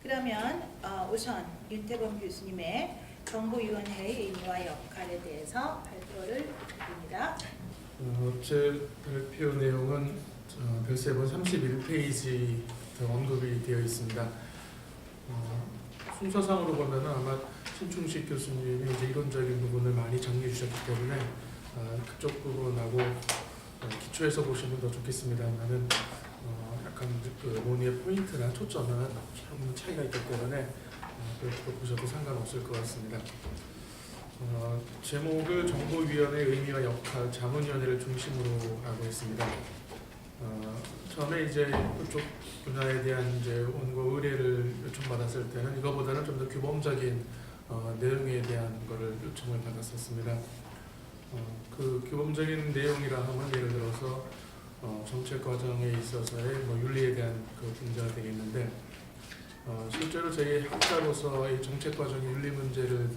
그러면 우선 윤태범 교수님의 정보위원회의 의미와 역할에 대해서 발표를 드립니다. 제 발표 내용은 별세본 31페이지 언급이 되어 있습니다. 순서상으로 보면 아마 신충식 교수님이 이제 이론적인 부분을 많이 정리해 주셨기 때문에 그쪽 부분하고 기초해서 보시면 더 좋겠습니다만은 약간 그 논의의 포인트나 초점은 좀 차이가 있기 때문에 그렇게 보셔도 상관없을 것 같습니다. 제목을 정보위원회의 의미와 역할, 자문위원회를 중심으로 하고 있습니다. 처음에 이제 그쪽 분야에 대한 이제 원고 의뢰를 요청받았을 때는 이거보다는 좀 더 규범적인 내용에 대한 거를 요청을 받았었습니다. 그 규범적인 내용이라 하면 예를 들어서 정책 과정에 있어서의 윤리에 대한 그 문제가 되겠는데 실제로 저희 학자로서 이 정책 과정의 윤리 문제를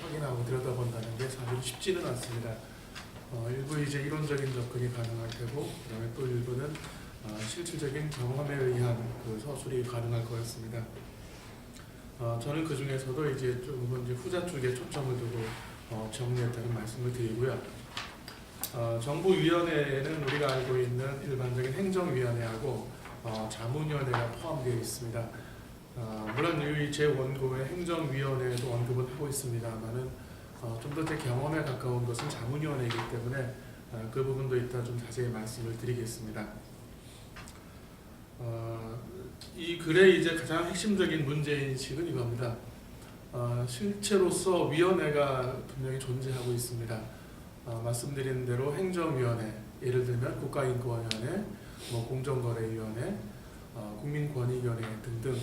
확인하고 들여다본다는 게 사실 쉽지는 않습니다. 일부 이제 이론적인 접근이 가능할 테고, 그다음에 또 일부는 실질적인 경험에 의한 그 서술이 가능할 것 같습니다. 저는 그 중에서도 이제 조금 이제 후자 쪽에 초점을 두고 정리했다는 말씀을 드리고요. 정부위원회는 우리가 알고 있는 일반적인 행정위원회하고 자문위원회가 포함되어 있습니다. 물론 이 제 원고의 행정위원회도 언급은 하고 있습니다만은 좀 더 제 경험에 가까운 것은 자문위원회이기 때문에 그 부분도 이따 좀 자세히 말씀을 드리겠습니다. 이 글의 이제 가장 핵심적인 문제인식은 이겁니다. 실체로서 위원회가 분명히 존재하고 있습니다. 말씀드린 대로 행정위원회, 예를 들면 국가인권위원회, 공정거래위원회, 국민권익위원회 등등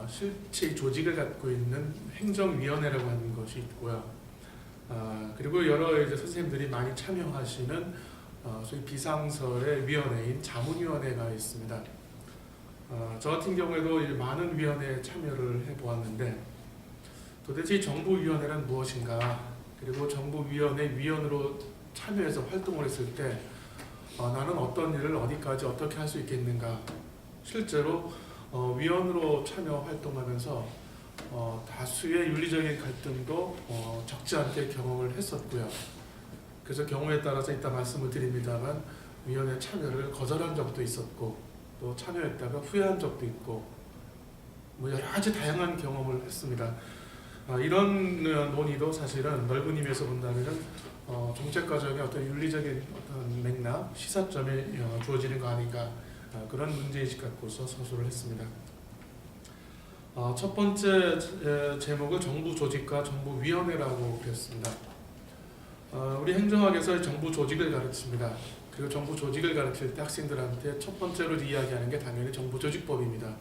실체의 조직을 갖고 있는 행정위원회라고 하는 것이 있고요. 그리고 여러 이제 선생님들이 많이 참여하시는 소위 비상설의 위원회인 자문위원회가 있습니다. 저 같은 경우에도 많은 위원회에 참여를 해보았는데 도대체 이 정부위원회란 무엇인가, 그리고 정부위원회 위원으로 참여해서 활동을 했을 때 나는 어떤 일을 어디까지 어떻게 할 수 있겠는가, 실제로 위원으로 참여 활동하면서 다수의 윤리적인 갈등도 적지 않게 경험을 했었고요. 그래서 경우에 따라서 이따 말씀을 드립니다만 위원회 참여를 거절한 적도 있었고, 또 참여했다가 후회한 적도 있고, 여러 가지 다양한 경험을 했습니다. 이런 논의도 사실은 넓은 의미에서 본다면 정책 과정의 어떤 윤리적인 어떤 맥락, 시사점에 주어지는 거 아닌가, 그런 문제의식 갖고서 서술을 했습니다. 첫 번째 제목을 정부 조직과 정부위원회라고 그렸습니다. 우리 행정학에서 정부 조직을 가르칩니다. 그리고 정부 조직을 가르칠 때 학생들한테 첫 번째로 이야기하는 게 당연히 정부조직법입니다.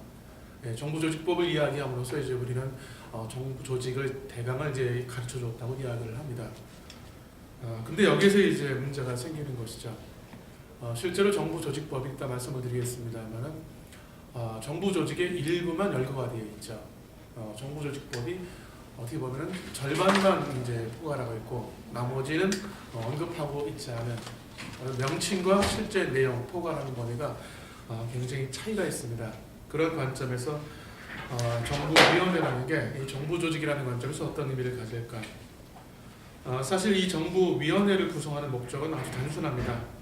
정부 조직법을 이야기함으로써 이제 우리는 정부 조직을 대강을 이제 가르쳐 줬다고 이야기를 합니다. 근데 여기서 이제 문제가 생기는 것이죠. 실제로 정부 조직법이 있다 말씀을 드리겠습니다만은 정부 조직의 일부만 열거가 되어 있죠. 정부 조직법이 어떻게 보면은 절반만 이제 포괄하고 있고 나머지는 언급하고 있지 않은 명칭과 실제 내용 포괄하는 범위가 굉장히 차이가 있습니다. 그런 관점에서 정부위원회라는 게 이 정부 조직이라는 관점에서 어떤 의미를 가질까? 사실 이 정부위원회를 구성하는 목적은 아주 단순합니다.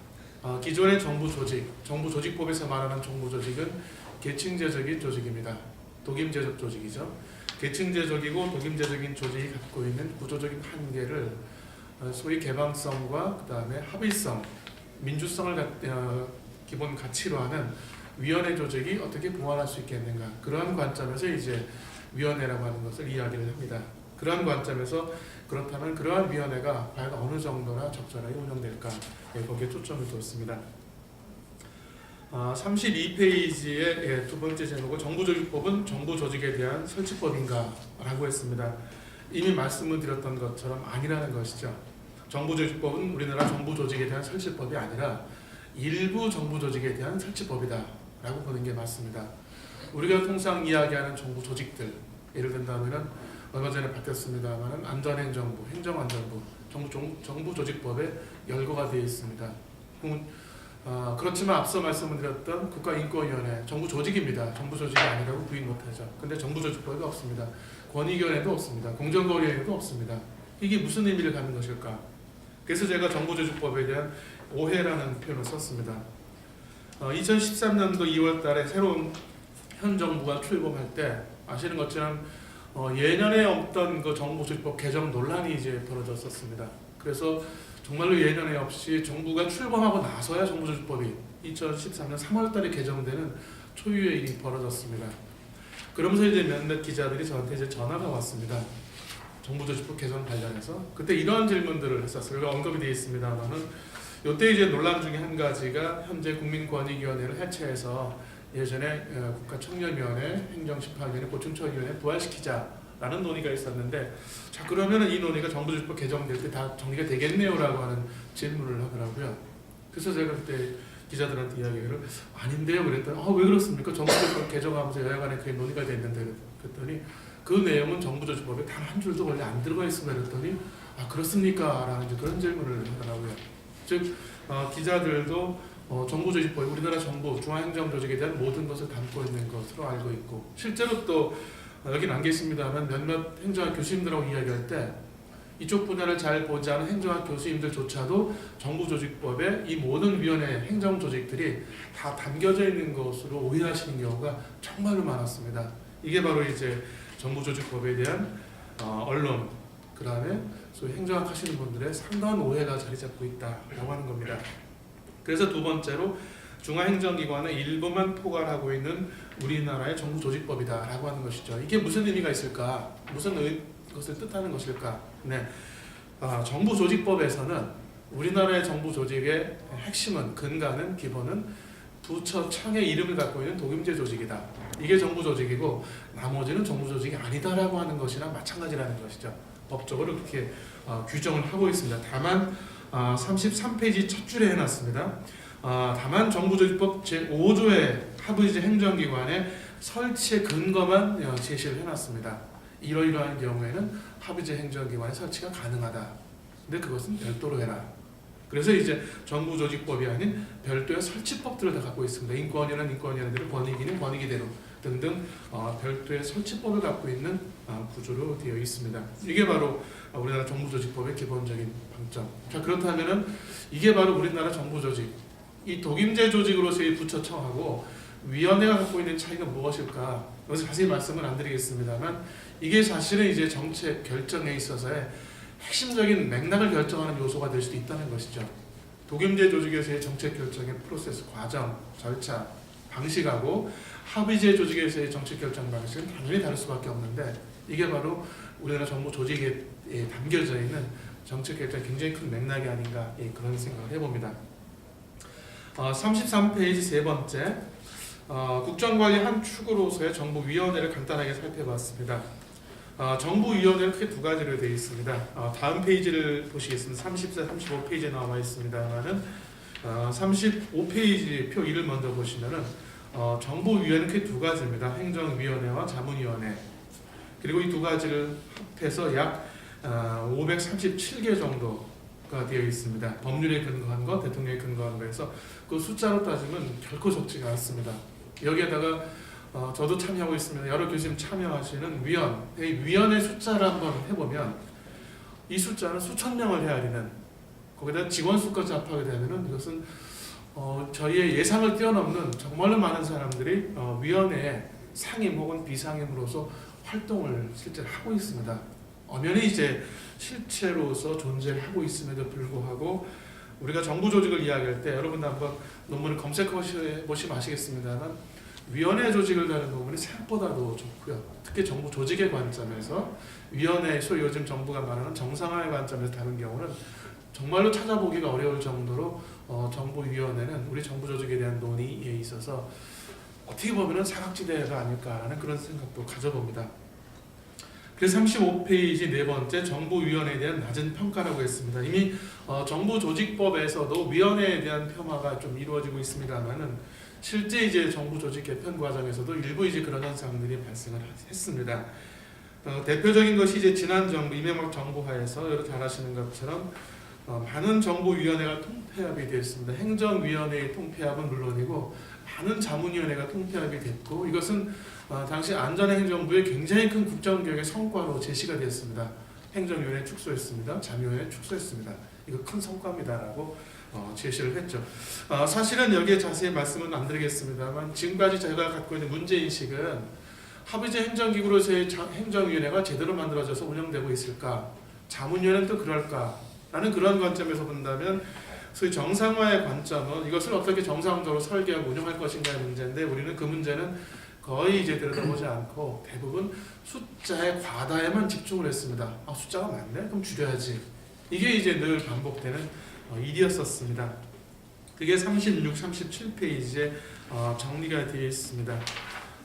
기존의 정부 조직, 정부조직법에서 말하는 정부 조직은 계층제적인 조직입니다. 독임제적 조직이죠. 계층제적이고 독임제적인 조직이 갖고 있는 구조적인 한계를 소위 개방성과 그 다음에 합의성, 민주성을 기본 가치로 하는 위원회 조직이 어떻게 보완할 수 있겠는가, 그러한 관점에서 이제 위원회라고 하는 것을 이야기를 합니다. 그러한 관점에서 그렇다면 그러한 위원회가 과연 어느 정도나 적절하게 운영될까, 거기에 초점을 뒀습니다. 32페이지의 두 번째 제목은 정부조직법은 정부조직에 대한 설치법인가 라고 했습니다. 이미 말씀을 드렸던 것처럼 아니라는 것이죠. 정부조직법은 우리나라 정부조직에 대한 설치법이 아니라 일부 정부조직에 대한 설치법이다 라고 보는 게 맞습니다. 우리가 통상 이야기하는 정부조직들, 예를 든다면 얼마 전에 바뀌었습니다만 안전행정부, 행정안전부, 정부조직법에 열거가 되어 있습니다. 그렇지만 앞서 말씀드렸던 국가인권위원회 정부 조직입니다. 정부 조직이 아니라고 부인 못하죠. 근데 정부조직법이 없습니다. 권익위원회도 없습니다. 공정거래위원회도 없습니다. 이게 무슨 의미를 갖는 것일까? 그래서 제가 정부조직법에 대한 오해라는 표현을 썼습니다. 2013년도 2월 달에 새로운 현 정부가 출범할 때 아시는 것처럼 예년에 없던 그 정부조직법 개정 논란이 이제 벌어졌었습니다. 그래서 정말로 예년에 없이 정부가 출범하고 나서야 정부조직법이 2013년 3월 달에 개정되는 초유의 일이 벌어졌습니다. 그러면서 이제 몇몇 기자들이 저한테 이제 전화가 왔습니다. 정부조직법 개정 관련해서 그때 이러한 질문들을 했었어요. 여기 언급이 되어 있습니다만은 이때 이제 논란 중에 한 가지가 현재 국민권익위원회를 해체해서 예전에 국가청년위원회, 행정심판위원회, 보충처위원회 부활시키자라는 논의가 있었는데, 자 그러면은 이 논의가 정부조직법 개정될 때 다 정리가 되겠네요라고 하는 질문을 하더라고요. 그래서 제가 그때 기자들한테 이야기를 아닌데요 그랬더니 왜 그렇습니까? 정부조직법 개정하면서 여야간에 그게 논의가 됐는데 그랬더니 그 내용은 정부조직법에 단 한 줄도 원래 안 들어가 있습니다. 그랬더니 그렇습니까? 라는 이제 그런 질문을 하더라고요. 즉 기자들도 정부조직법이 우리나라 정부 중앙행정조직에 대한 모든 것을 담고 있는 것으로 알고 있고, 실제로 또 여기는 안 계십니다만 몇몇 행정학 교수님들하고 이야기할 때 이쪽 분야를 잘 보지 않은 행정학 교수님들조차도 정부조직법에 이 모든 위원회 행정조직들이 다 담겨져 있는 것으로 오해하시는 경우가 정말로 많았습니다. 이게 바로 이제 정부조직법에 대한 언론, 그 다음에 소위 행정학 하시는 분들의 상당한 오해가 자리 잡고 있다라고 하는 겁니다. 그래서 두 번째로 중앙행정기관의 일부만 포괄하고 있는 우리나라의 정부조직법이다라고 하는 것이죠. 이게 무슨 의미가 있을까? 무슨 것을 뜻하는 것일까? 네, 정부조직법에서는 우리나라의 정부조직의 핵심은, 근간은, 기본은 부처 청의 이름을 갖고 있는 독임제 조직이다. 이게 정부조직이고 나머지는 정부조직이 아니다라고 하는 것이나 마찬가지라는 것이죠. 법적으로 그렇게 규정을 하고 있습니다. 다만 33페이지 첫 줄에 해놨습니다. 다만 정부조직법 제5조의 하부이제 행정기관의 설치의 근거만 제시를 해놨습니다. 이러이러한 경우에는 하부이제 행정기관의 설치가 가능하다. 근데 그것은 별도로 해라. 그래서 이제 정부조직법이 아닌 별도의 설치법들을 다 갖고 있습니다. 인권위는 인권위원회대로, 권익위는 권익위대로 등등 별도의 설치법을 갖고 있는 구조로 되어 있습니다. 이게 바로 우리나라 정부조직법의 기본적인 방점. 자, 그렇다면은 이게 바로 우리나라 정부조직, 이 독임제 조직으로서의 부처청하고 위원회가 갖고 있는 차이는 무엇일까? 여기서 자세히 말씀은 안 드리겠습니다만 이게 사실은 이제 정책 결정에 있어서의 핵심적인 맥락을 결정하는 요소가 될 수도 있다는 것이죠. 독임제 조직에서의 정책 결정의 프로세스, 과정, 절차, 방식하고 합의제 조직에서의 정책 결정 방식은 당연히 다를 수밖에 없는데, 이게 바로 우리나라 정부 조직에 담겨져 있는 정책 결정 굉장히 큰 맥락이 아닌가, 그런 생각을 해봅니다. 33페이지 세 번째, 국정관리 한 축으로서의 정부위원회를 간단하게 살펴봤습니다. 정부위원회는 크게 두 가지로 되어 있습니다. 다음 페이지를 보시겠습니다. 34, 35페이지에 나와 있습니다만은 35페이지 표 1을 먼저 보시면은 정부위원회는 크게 두 가지입니다. 행정위원회와 자문위원회. 그리고 이 두 가지를 합해서 약 537개 정도가 되어 있습니다. 법률에 근거한 거, 대통령에 근거한 거에서 그 숫자로 따지면 결코 적지가 않습니다. 여기에다가 저도 참여하고 있습니다. 여러 교수님 참여하시는 위원회 숫자를 한번 해보면 이 숫자는 수천 명을 헤아리는, 거기다 직원 수까지 합하게 되면은 이것은 저희의 예상을 뛰어넘는 정말로 많은 사람들이 위원회에 상임 혹은 비상임으로서 활동을 실제로 하고 있습니다. 엄연히 이제 실체로서 존재를 하고 있음에도 불구하고 우리가 정부 조직을 이야기할 때 여러분도 한번 논문을 검색해 보시면 아시겠습니다만 위원회 조직을 다룬 논문이 생각보다도 좋고요. 특히 정부 조직의 관점에서 위원회, 소위 요즘 정부가 말하는 정상화의 관점에서 다룬 경우는 정말로 찾아보기가 어려울 정도로 정부위원회는 우리 정부 조직에 대한 논의에 있어서 어떻게 보면 사각지대가 아닐까라는 그런 생각도 가져봅니다. 그래서 35페이지 네 번째, 정부위원회에 대한 낮은 평가라고 했습니다. 이미 정부조직법에서도 위원회에 대한 폄하가 좀 이루어지고 있습니다만은 실제 이제 정부 조직 개편 과정에서도 일부 이제 그런 현상들이 발생을 했습니다. 대표적인 것이 이제 지난 정부 이명박 정부 하에서 여러분 잘 아시는 것처럼 많은 정부위원회가 통폐합이 되었습니다. 행정위원회의 통폐합은 물론이고 많은 자문위원회가 통폐합이 됐고 이것은 당시 안전행정부의 굉장히 큰 국정개혁의 성과로 제시가 되었습니다. 행정위원회 축소했습니다. 자문위원회 축소했습니다. 이거 큰 성과입니다라고 제시를 했죠. 사실은 여기에 자세히 말씀은 안 드리겠습니다만 지금까지 제가 갖고 있는 문제인식은 합의제 행정기구로서의 행정위원회가 제대로 만들어져서 운영되고 있을까? 자문위원회는 또 그럴까? 라는 그런 관점에서 본다면 소위 정상화의 관점은 이것을 어떻게 정상적으로 설계하고 운영할 것인가의 문제인데 우리는 그 문제는 거의 이제 들여다보지 않고 대부분 숫자의 과다에만 집중을 했습니다. 숫자가 많네? 그럼 줄여야지. 이게 이제 늘 반복되는 일이었었습니다. 그게 36, 37페이지에 정리가 되어 있습니다.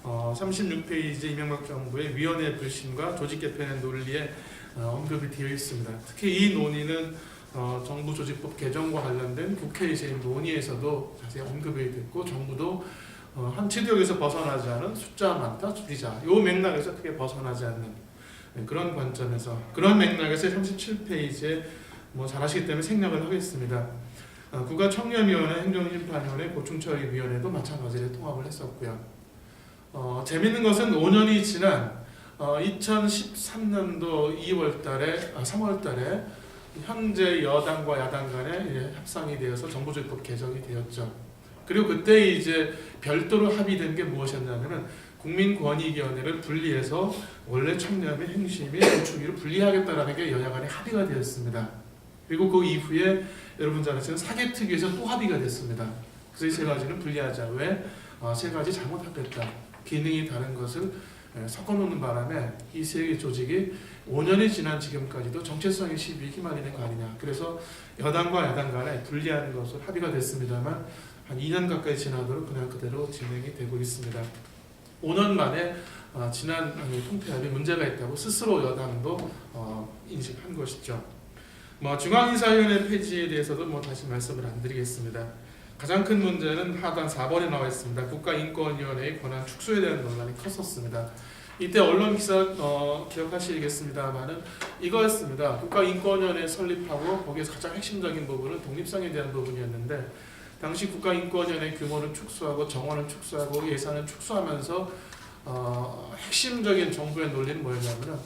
36페이지 이명박 정부의 위원회 불신과 조직 개편의 논리에 언급이 되어 있습니다. 특히 이 논의는 정부조직법 개정과 관련된 국회의제 논의에서도 자세히 언급이 됐고 정부도 한 체도역에서 벗어나지 않은 숫자 많다 줄이자 이 맥락에서 크게 벗어나지 않는 그런 관점에서 그런 맥락에서 37페이지에 잘 아시기 때문에 생략을 하겠습니다. 국가청렴위원회, 행정심판위원회, 고충처리위원회도 마찬가지로 통합을 했었고요. 재밌는 것은 5년이 지난 2013년도 3월달에 현재 여당과 야당 간에 협상이 되어서 정부조직법 개정이 되었죠. 그리고 그때 이제 별도로 합의된 게 무엇이었냐면은 국민권익위원회를 분리해서 원래 청렴위, 행심위, 고충위를 분리하겠다라는 게 여야 간에 합의가 되었습니다. 그리고 그 이후에 여러분 잘 아시는 사개특위에서 또 합의가 됐습니다. 그래서 이 세 가지는 분리하자. 왜? 세 가지 잘못하겠다. 기능이 다른 것을 섞어놓는 바람에 이 세 개 조직이 5년이 지난 지금까지도 정체성의 시비에 휘말리는 거 아니냐. 그래서 여당과 야당 간에 분리하는 것으로 합의가 됐습니다만 한 2년 가까이 지나도록 그냥 그대로 진행이 되고 있습니다. 5년 만에 지난 통폐합이 문제가 있다고 스스로 여당도 인식한 것이죠. 중앙인사위원회 폐지에 대해서도 다시 말씀을 안 드리겠습니다. 가장 큰 문제는 하단 4번에 나와 있습니다. 국가인권위원회의 권한 축소에 대한 논란이 컸었습니다. 이때 언론 기사 기억하시겠습니다만은 이거였습니다. 국가인권위원회 설립하고 거기에서 가장 핵심적인 부분은 독립성에 대한 부분이었는데 당시 국가인권위원회 규모를 축소하고 정원을 축소하고 예산을 축소하면서 핵심적인 정부의 논리는 뭐였냐면은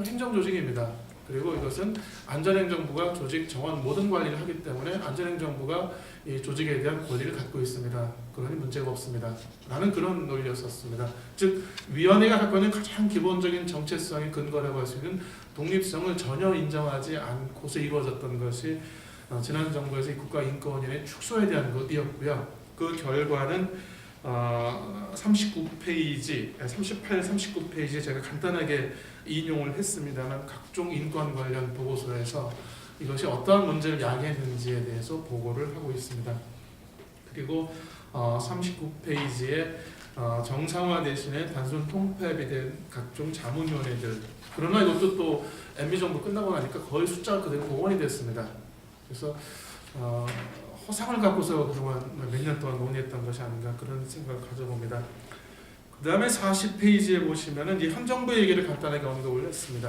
행정조직입니다. 그리고 이것은 안전행정부가 조직, 정원 모든 관리를 하기 때문에 안전행정부가 이 조직에 대한 권리를 갖고 있습니다. 그러니 문제가 없습니다. 라는 그런 논리였었습니다. 즉 위원회가 갖고 있는 가장 기본적인 정체성의 근거라고 할 수 있는 독립성을 전혀 인정하지 않고서 이루어졌던 것이 지난 정부에서 이 국가인권위원회 축소에 대한 것이었고요. 그 결과는 38, 39페이지에 제가 간단하게 인용을 했습니다만 각종 인권 관련 보고서에서 이것이 어떠한 문제를 야기했는지에 대해서 보고를 하고 있습니다. 그리고 39페이지에 정상화 대신에 단순 통폐합이 된 각종 자문위원회들 그러나 이것도 또 MB정부 끝나고 나니까 거의 숫자가 그대로 복원이 됐습니다. 그래서 허상을 갖고서 그동안 몇 년 동안 논의했던 것이 아닌가 그런 생각을 가져봅니다. 그 다음에 40페이지에 보시면은 이 현 정부의 얘기를 간단하게 언급을 했습니다.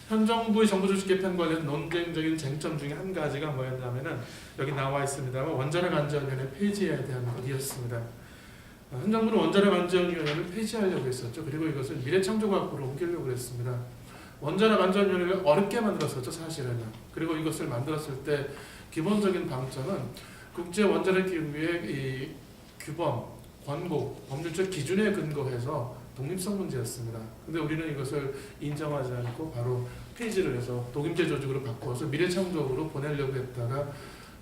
현 정부의 정부조직 개편 관련 논쟁적인 쟁점 중에 한 가지가 뭐였냐면은 여기 나와 있습니다만 원자력 안전위원회 폐지에 대한 것이었습니다. 현 정부는 원자력 안전위원회를 폐지하려고 했었죠. 그리고 이것을 미래창조과학부로 옮기려고 했습니다. 원자력 안전위원회를 어렵게 만들었었죠, 사실은요. 그리고 이것을 만들었을 때 기본적인 방점은 국제 원자력 기구의 이 규범, 권고, 법률적 기준에 근거해서 독립성 문제였습니다. 근데 우리는 이것을 인정하지 않고 바로 폐지를 해서 독임제 조직으로 바꿔서 미래창조국으로 보내려고 했다가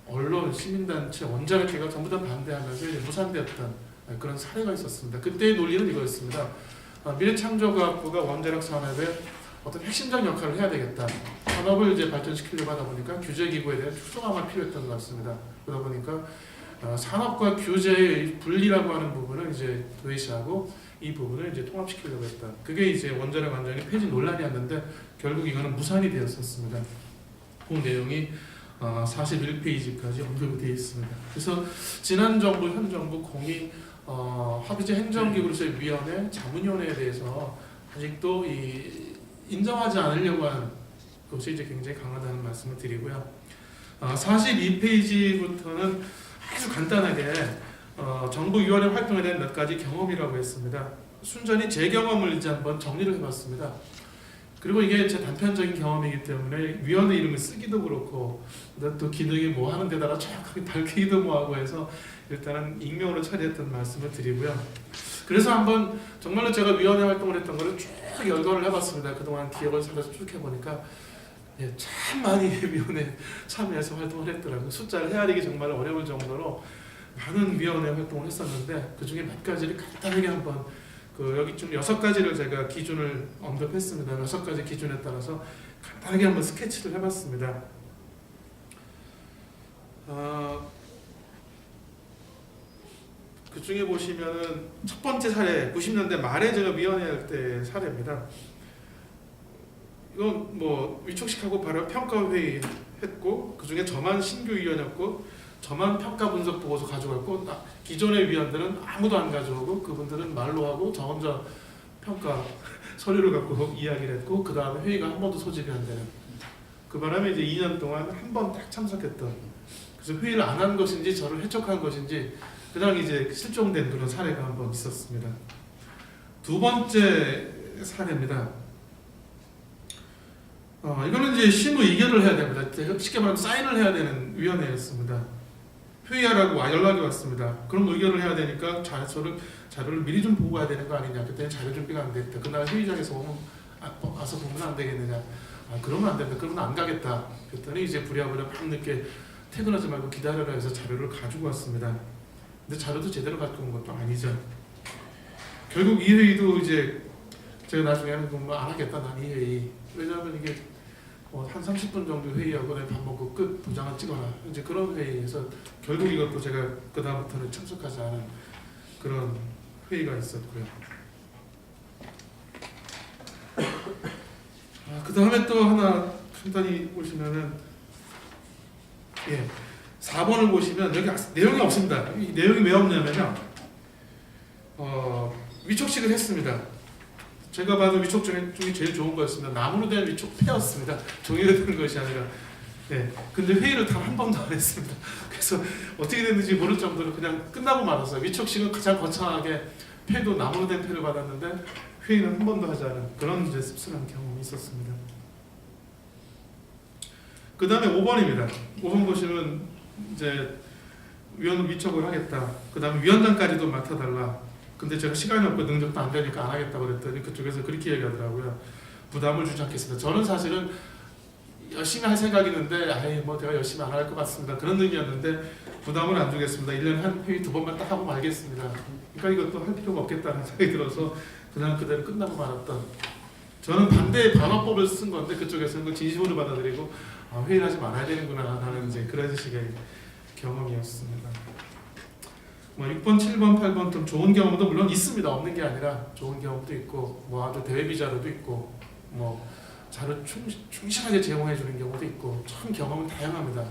언론, 시민단체, 원자력계가 전부 다 반대하면서 무산되었던 그런 사례가 있었습니다. 그때의 논리는 이거였습니다. 미래창조과학부가 원자력 산업에 어떤 핵심적인 역할을 해야 되겠다. 산업을 이제 발전시키려고 하다 보니까 규제기구에 대한 축소가 필요했던 것 같습니다. 그러다 보니까 산업과 규제의 분리라고 하는 부분을 이제 도외시하고 이 부분을 이제 통합시키려고 했다. 그게 이제 원자력 안전위 폐지 논란이었는데 결국 이거는 무산이 되었었습니다. 그 내용이 41페이지까지 언급이 되어 있습니다. 그래서 지난 정부, 현 정부 공이 합의제 행정기구로서의 위원회, 자문위원회에 대해서 아직도 인정하지 않으려고 하는 것이 이제 굉장히 강하다는 말씀을 드리고요. 42페이지부터는 아주 간단하게 정부위원회 활동에 대한 몇 가지 경험이라고 했습니다. 순전히 제 경험을 이제 한번 정리를 해봤습니다. 그리고 이게 제 단편적인 경험이기 때문에 위원회 이름을 쓰기도 그렇고 또 기능이 뭐 하는 데다가 정확하게 밝히기도 뭐하고 해서 일단은 익명으로 처리했던 말씀을 드리고요. 그래서 한번 정말로 제가 위원회 활동을 했던 거를 쭉 열거를 해봤습니다. 그동안 기억을 살려서 쭉 해보니까 참 많이 위원회 참여해서 활동을 했더라고요. 숫자를 헤아리기 정말 어려울 정도로 많은 위원회 활동을 했었는데 그 중에 몇 가지를 간단하게 한번 여기 좀 6가지를 제가 기준을 언급했습니다. 6가지 기준에 따라서 간단하게 한번 스케치를 해봤습니다. 그 중에 보시면은 첫 번째 사례 90년대 말에 제가 위원회 할 때 사례입니다. 이건 뭐 위촉식하고 바로 평가회의 했고 그 중에 저만 신규 위원이었고 저만 평가 분석 보고서 가져갔고 기존의 위원들은 아무도 안 가져오고 그분들은 말로 하고 저 혼자 평가 서류를 갖고 이야기를 했고 그 다음에 회의가 한 번도 소집이 안 되는 그 바람에 이제 2년 동안 한 번 딱 참석했던 그래서 회의를 안 한 것인지 저를 해촉한 것인지 그냥 이제 실종된 그런 사례가 한 번 있었습니다. 두 번째 사례입니다. 이거는 이제 실무 의결을 해야 됩니다. 쉽게 말하면 사인을 해야 되는 위원회였습니다. 회의하라고 연락이 왔습니다. 그럼 의결을 해야 되니까 자료를 미리 좀 보고 가야 되는 거 아니냐. 그때는 자료 준비가 안 됐다. 그날 회의장에서 와서 보면 안 되겠느냐. 그러면 안 된다. 그러면 안 가겠다. 그랬더니 이제 부랴부랴 밤늦게 퇴근하지 말고 기다려라 해서 자료를 가지고 왔습니다. 근데 자료도 제대로 가지고 온 것도 아니죠. 결국 이 회의도 이제 제가 나중에는 안 하겠다. 난 이 회의. 왜냐하면 이게 한 30분 정도 회의하고 밥 먹고 끝 도장을 찍어라. 이제 그런 회의에서 결국 이것도 제가 그 다음부터는 참석하지 않은 그런 회의가 있었고요. 그 다음에 또 하나 간단히 보시면은 4번을 보시면 여기 내용이 없습니다. 이 내용이 왜 없냐면요. 위촉식을 했습니다. 제가 봐도 위촉 중에 제일 좋은 거였습니다. 나무로 된 위촉패였습니다. 종이로 된 것이 아니라. 근데 회의를 단 한 번도 안 했습니다. 그래서 어떻게 됐는지 모를 정도로 그냥 끝나고 말았어요. 위촉식은 가장 거창하게 패도 나무로 된 패를 받았는데 회의는 한 번도 하지 않은 그런 이제 씁쓸한 경험이 있었습니다. 그 다음에 5번입니다. 5번 보시면 이제 위원 위촉을 하겠다. 그 다음에 위원장까지도 맡아달라. 근데 제가 시간이 없고 능력도 안 되니까 안 하겠다고 그랬더니 그쪽에서 그렇게 얘기하더라고요. 부담을 주지 않겠습니다. 저는 사실은 열심히 할 생각이 있는데 제가 열심히 안 할 것 같습니다. 그런 의미였는데 부담을 안 주겠습니다. 1년에 한 회의 2번만 딱 하고 말겠습니다. 그러니까 이것도 할 필요가 없겠다는 생각이 들어서 그냥 그대로 끝나고 말았던 저는 반대의 반어법을 쓴 건데 그쪽에서는 그걸 진심으로 받아들이고 회의를 하지 말아야 되는구나 하는 이제 그런 식의 경험이었습니다. 6번, 7번, 8번 좀 좋은 경험도 물론 있습니다. 없는 게 아니라 좋은 경험도 있고 아주 대외비 자료도 있고 자료 충실하게 제공해 주는 경우도 있고 참 경험은 다양합니다.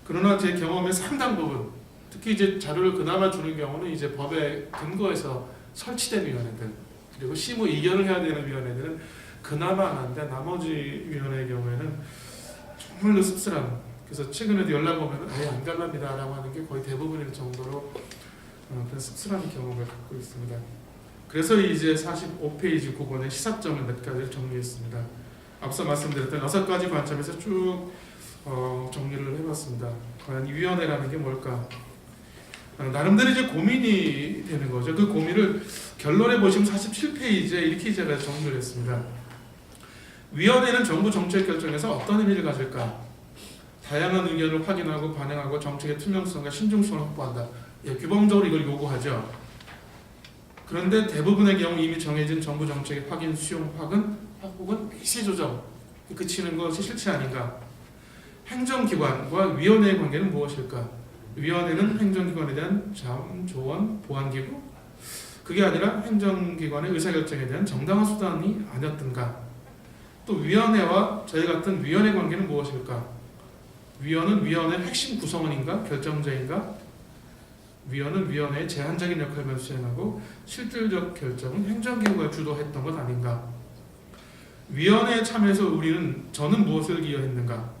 그러나 제 경험의 상당 부분 특히 이제 자료를 그나마 주는 경우는 이제 법에 근거해서 설치된 위원회들 그리고 심의 의결을 해야 되는 위원회들은 그나마 안 하는데 나머지 위원회의 경우에는 정말로 씁쓸한 그래서 최근에도 연락 오면 안 갈랍니다 라고 하는 게 거의 대부분일 정도로 그런 씁쓸한 경험을 갖고 있습니다. 그래서 이제 45페이지 9번의 시사점을 몇 가지를 정리했습니다. 앞서 말씀드렸던 6가지 관점에서 쭉 정리를 해봤습니다. 과연 이 위원회라는 게 뭘까? 나름대로 이제 고민이 되는 거죠. 그 고민을 결론에 보시면 47페이지에 이렇게 제가 정리를 했습니다. 위원회는 정부 정책 결정에서 어떤 의미를 가질까? 다양한 의견을 확인하고 반영하고 정책의 투명성과 신중성을 확보한다. 규범적으로 이걸 요구하죠. 그런데 대부분의 경우 이미 정해진 정부 정책의 확인, 수용, 혹은 미세 조정 그치는 것이 실체 아닌가? 행정기관과 위원회의 관계는 무엇일까? 위원회는 행정기관에 대한 자원, 조언, 보완기구? 그게 아니라 행정기관의 의사결정에 대한 정당한 수단이 아니었던가? 또 위원회와 저희 같은 위원회 관계는 무엇일까? 위원은 위원회의 핵심 구성원인가? 결정자인가? 위원은 위원회의 제한적인 역할만 수행하고 실질적 결정은 행정기구가 주도했던 것 아닌가? 위원회에 참여해서 저는 무엇을 기여했는가?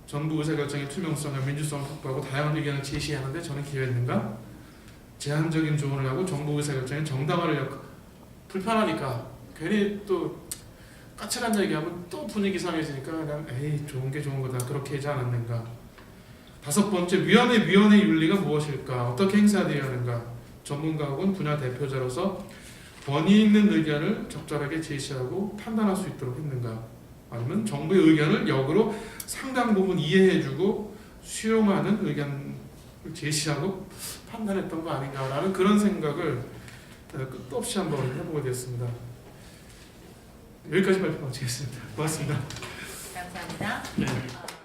정부 의사결정의 투명성과 민주성을 확보하고 다양한 의견을 제시하는데 저는 기회가 있는가? 제한적인 조언을 하고 정부 의사결정의 정당화를 불편하니까 괜히 또 까칠한 얘기하면 또 분위기 상해지니까 그냥 에이 좋은 게 좋은 거다 그렇게 하지 않았는가. 5번째, 위원회 윤리가 무엇일까? 어떻게 행사되어야 하는가? 전문가 혹은 분야 대표자로서 권위 있는 의견을 적절하게 제시하고 판단할 수 있도록 했는가? 아니면 정부의 의견을 역으로 상당 부분 이해해주고 수용하는 의견을 제시하고 판단했던 거 아닌가라는 그런 생각을 끝도 없이 한번 해보게 됐습니다. 여기까지 발표 마치겠습니다. 고맙습니다. 감사합니다. 네.